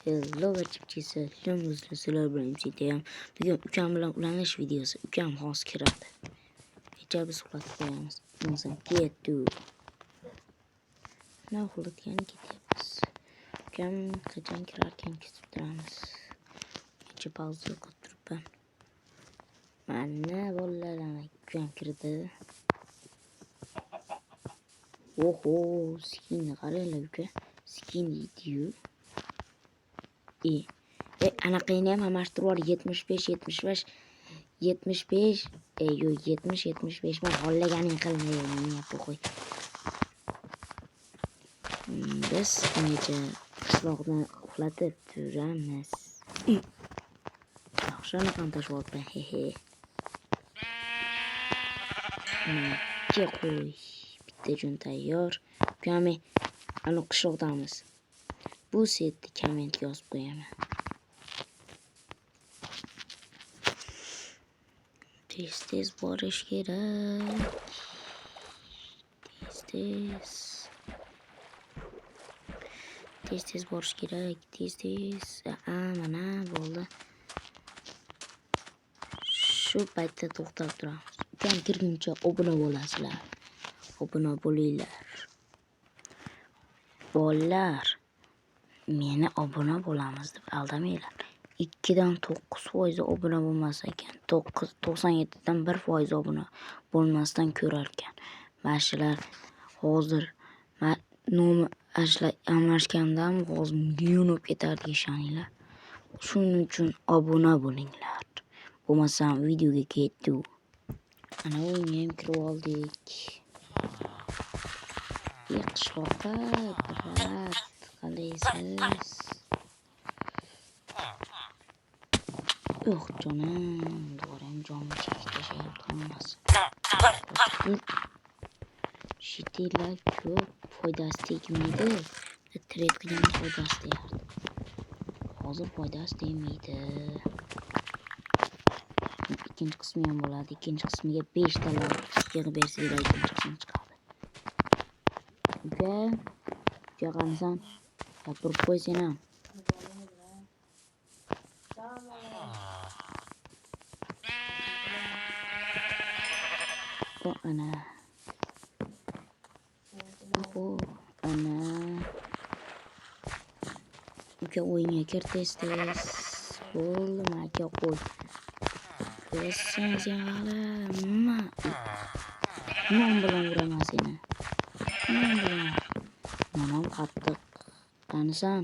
Hello açıkçası sizler bilan ishlatyapman. Bugun ukam bilan ulanish videosi. Ukam hozir kiradi. Ijobiy suhbat qo'yamiz. Inson ketdi. Nima qildik yana ketyapmiz. Ukam qachon kirarkan kutib turamiz. Kecha pauza qilib turibman. Mana bolalarni ukam kirdi. Oho, skin qaranglar uka. Skin video. Anaqayni ham almashtirib 75 men xollaganing qilmayman qo'y. Biz necha qishloqni uxlatib turamiz. Yaxshini ham tashlayapman. Necha qo'y. Bitta jun tayyor. Ukami ana qishloqdamiz. Bu setni kommentga yozib qo'yaman. Tez borish kerak. Tez borish kerak. Mana bo'ldi. Shu paytda to'xtab turamiz. Ukam kirguncha obuna bo'lasizlar. Obuna bo'linglar. Bolalar, meni obuna bo'lamiz deb aldamanglar. 2 dan 9% obuna bo'lmas ekan. 97 dan 1% obuna bo'lmasdan ko'rar ekan. Mashalar hozir nomi almashgandan hozir million bo'lib ketardi ishoninglar. Shuning uchun obuna bo'linglar. Bo'lmasam videoga ketdi. Ana o'yinga ham kirib oldik. Qishloqqa brat qalaysiz? Yo'q jonim, do'rim jonim chekishayapti. Shitlar ko'p foydasi tegmaydi. Trade qilgan foydasi tegadi. Hozir foydasi tegmaydi. Ikkinchi qismi ham bo'ladi. Ikkinchi qismiga 5 dollar yig'ib bersanglar ikkinchi qismi chiqadi. Uka qarasan, gapirib qo'ysin ham. Ana. Uka o'yinga kir tez. Bo'ldi, aka qo'y. Ko'rsan sen hali nima? Non bilan uraman seni. Non bilan. Manam qattiq. Qanisan?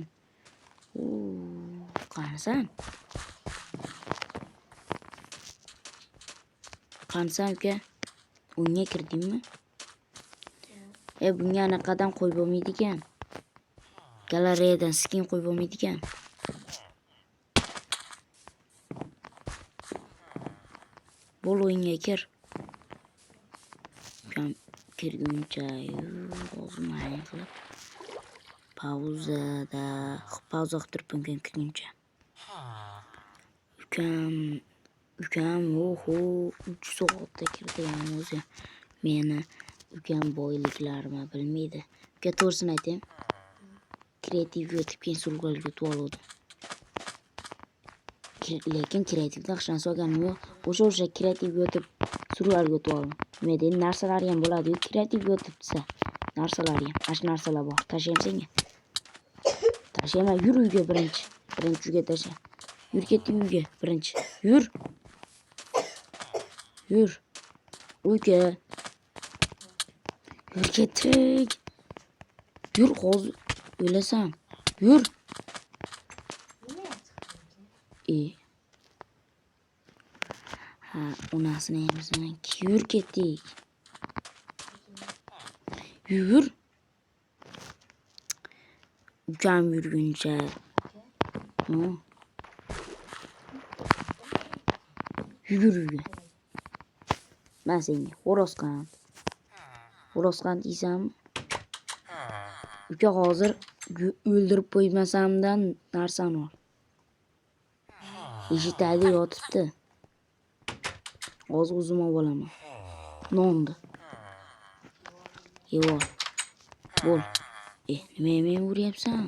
Qanisan? Qanisan uka? O'yinga kirdingmi? Bunga anaqadan qo'yib bo'lmaydi ekan. Galereyadan skin qo'yib bo'lmaydi ekan. Bo'l o'yinga kir. Ukam kirguncha o'zimni qilib pauza qilib turibman kirguncha. Ukam 3 soatda kirdi o'zi. Meni ukam boyliklarimni bilmaydi. Uka to'g'risini aytayim. Kreativ yotib keyin surg'alga yutib oldim. Lekin kreativda hech narsa olganim yo'q. O'sha kreativ yotib surg'alga yutib oldim. Nima deydi? Narsalar ham bo'ladi. Kreativ yotib desa, narsalar ham. Ash narsalar bor. Tashlayman senga. Tashlayman, yur uyga birinchi uyga tasha. Yur ket uyga birinchi. Yur. Uyga. Yur ketdik. Yur hozir o'lasan. Yur. Onasini ham yur ketdik. Yur. Ukam yurguncha. Yur. Ben seni Horosqand deysanmi? Uka hozir o'ldirib qo'ymasamdan narsani ol. Eshitadi yotibdi. Hozir o'zim olaman. Nonni. Yevol. Bo'l. Nima men uryapsan?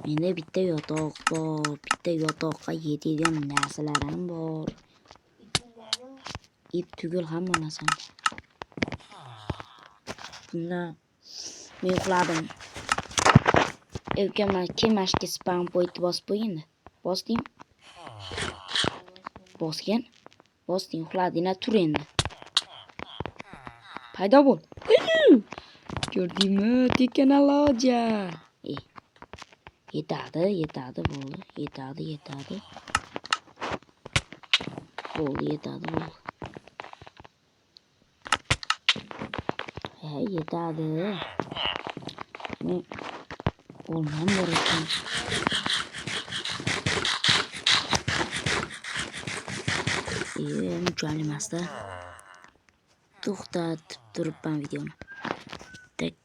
Menda bitta yotoq bor. Bitta yotoqqa yetadigan narsalar ham bor. Ip tugul hamma narsam. Bunda men uxladim. Kemashga spam pointni bosib qo'yingda. Bosding? Bosgan? Bosding, uxlading, tur endi. Paydo bo'l. Ko'rdingmi? Teknologiya. Yetadi bo'ldi. Yetadi. Bo'ldi. Yetadi. Men olmam bor ekan. Muchal emasda. To'xtatib turibman videoni. Tak.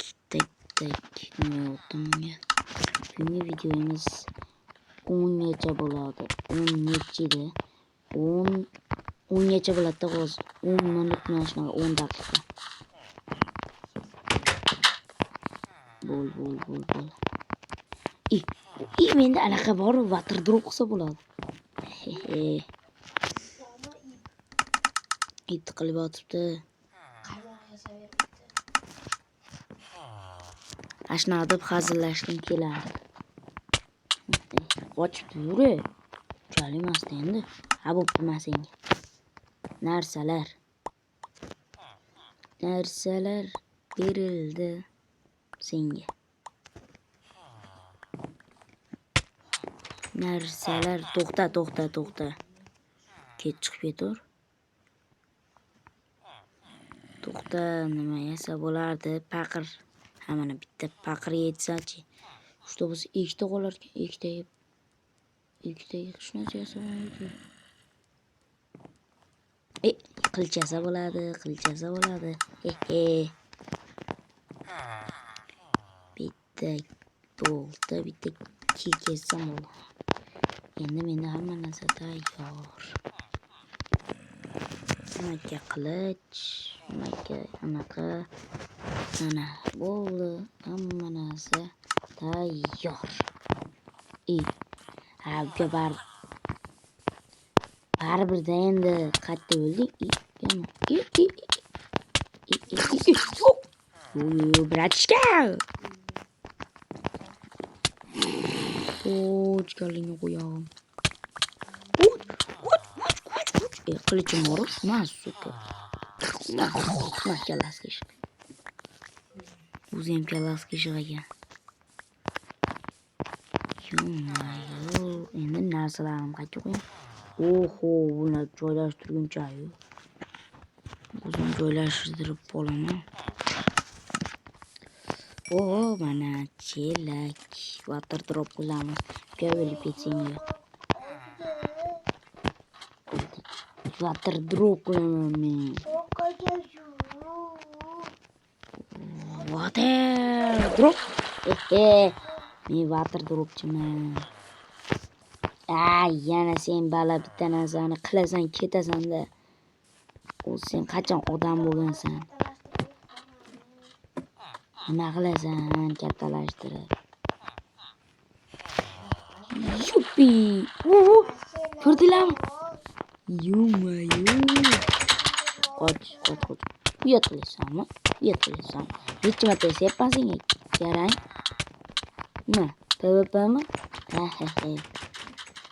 Nima o'tdimga? Bugungi videomiz 10 gacha bo'ladi. 10 nechida? 10 gacha bo'ladi hozir. 10 minut mana 10 daqiqa. Bo'l. Menda anaqa bor, water drop qilsa bo'ladi. Bitta qilib o'tibdi. Ashna deb hazillashdim kelardi. Qochib yur. Chalimasdi endi. Ha bo'ptimi senga. Narsalar berildi senga. Narsalar to'xta. Chiqib ketur. To'xta, nima yesa bo'lardi? Paqir. Mana bitta paqir yetsa-chi. Что bo'lsa ikkita qolar ekan. Ikkita shuncha yesa bo'ladi. Qilchasa bo'ladi. Bitta bo'ldi, bitta kekesam bo'ldi. Endi menda hamma narsa tayyor. Nimaga qilich, nimaga anaqa. Mana bo'ldi, hamma narsa tayyor. Baribir endi qayerda bo'lding? Bratishka. Chiqaringni qo'yam. Qilichim bor, mas suka. Mas kalasiga. O'zi ham kalasiga ishg'agan. Endi narsalarim qayerga qo'yam? Buni joylashtirguncha-yu. O'zim joylashtirib olaman. Mana chelak. Water drop qilamiz. Velosipeding yo'q. Water drop qilaman men. Water drop. Men water dropchiman. Yana sen bala bitta narsani qilasan, ketasan-da. Sen qachon odam bo'lgansan? Nima qilasan kattalashtirib? Yuppi! Ko'rdinglarmi? Qoch. Uyat qilasanmi? Necha marta sepman senga? Yarang. Nima? PvPmi?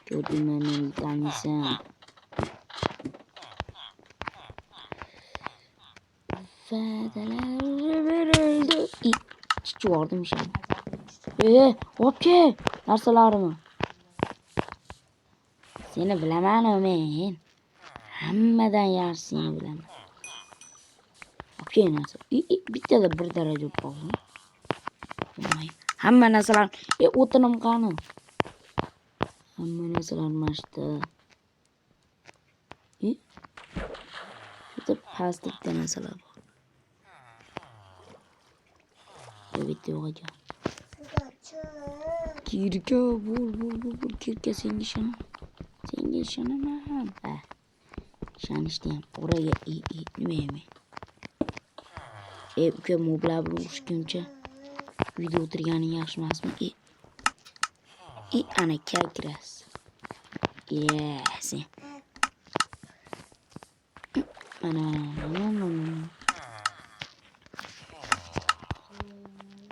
Ko'rdingmi men tanisan? Fadalar berildi. Chiqardim ishni. Opke, narsalarimni. Seni bilaman men. Hammadan yaxshi seni bilaman. Opke narsa. Bittada bir daraja bo'ldi. Hamma narsalar, o'tinim qani. Hamma narsalar mashta. Bitta plastikda narsalar bor. Bitta yo'q. Kirka bo'l. Kirka senga ishonaman. Ishonishdi ham. Oraga nima? Uka moblar bilan urushguncha video o'tirganing yaxshi emasmi? ana kakras. Yes. Mana.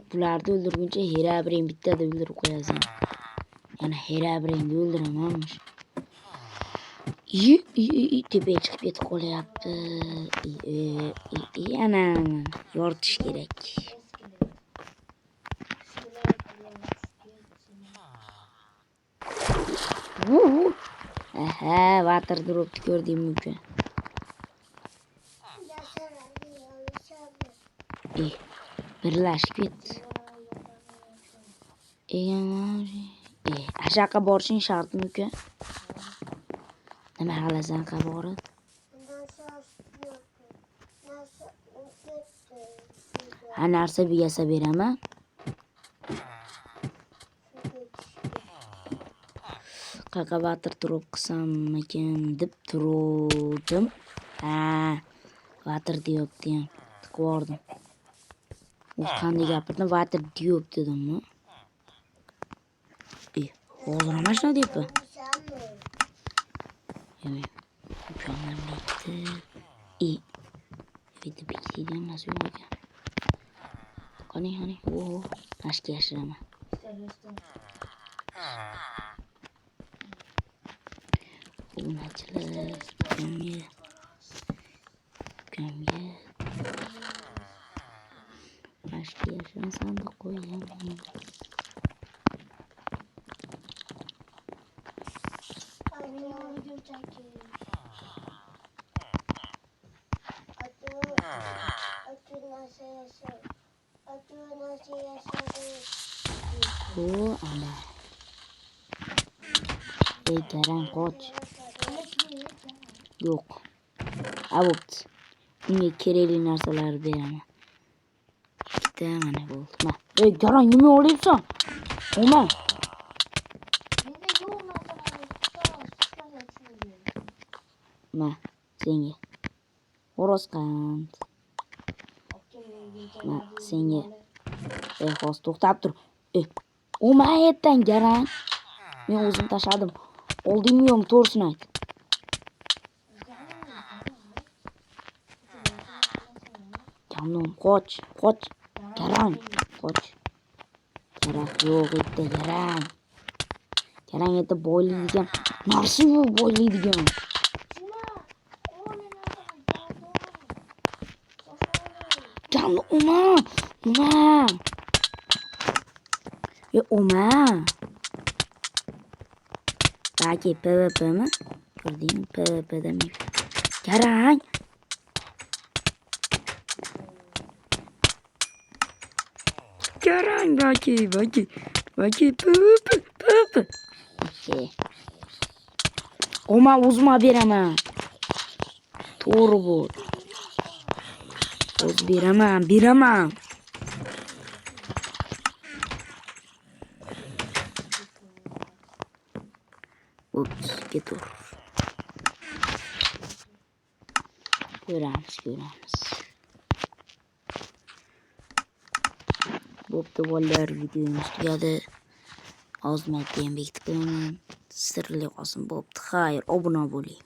Bularni o'ldirguncha herabiring bittada o'ldirib qo'yasan. Yana herabiringni o'ldiramanmish. Tepaga chiqib ketib qolyapti. Yana yoritish kerak. Aha, water dropni ko'rdingmi uka? Birlashib ketdi. Aşağı borishing shartmi uka? Nima qilasan borib? Ha narsa buyasa beraman. Qayerga water drop qilsamikin deb turdim. Ha, water deyapti ham. Tiqvordim. U qanday gapirdim? Water deyapti dedimmi? Hozir ham shuna deyapti. Ukamdan bitti. Bitti beklaydigan narsa yo'q ekan. Qani. Tashga yashiraman. Unachilar, ukamga. Tashga yashiran sandiq qo'yaman. Ana. Garang qoch. Yo'q. Bo'pti. Unga kerakli narsalarni beraman. Ikkita mana bo'ldi. Garang nima olyapsan? Nima? Ma, senga. Xo'rozqand. Ma, senga. Hozir to'xtab tur. Oma aytdan garang. Men o'zim tashladim. Oldingmi yo'qmi to'g'risini ayt. Kanom, qoch. Garang, qoch. Garang yo'q edi, garang. Garang edi boylaydigan. Narsa yo'q boylaydigan. Kanom, oma. Oma. Belki PvP mi? Gördüğün PvP demiş. Garang. Garang belki PvP. Oma uzma beraman. To'g'ri bu. O'z beraman. Ups, getur. Ko'ramiz. Bo'pti bolalar, videomiz tugadi. Ozmi aytgan bekitib qo'yaman. Sirli qolsin. Bo'pti, xayr, obuna bo'ling.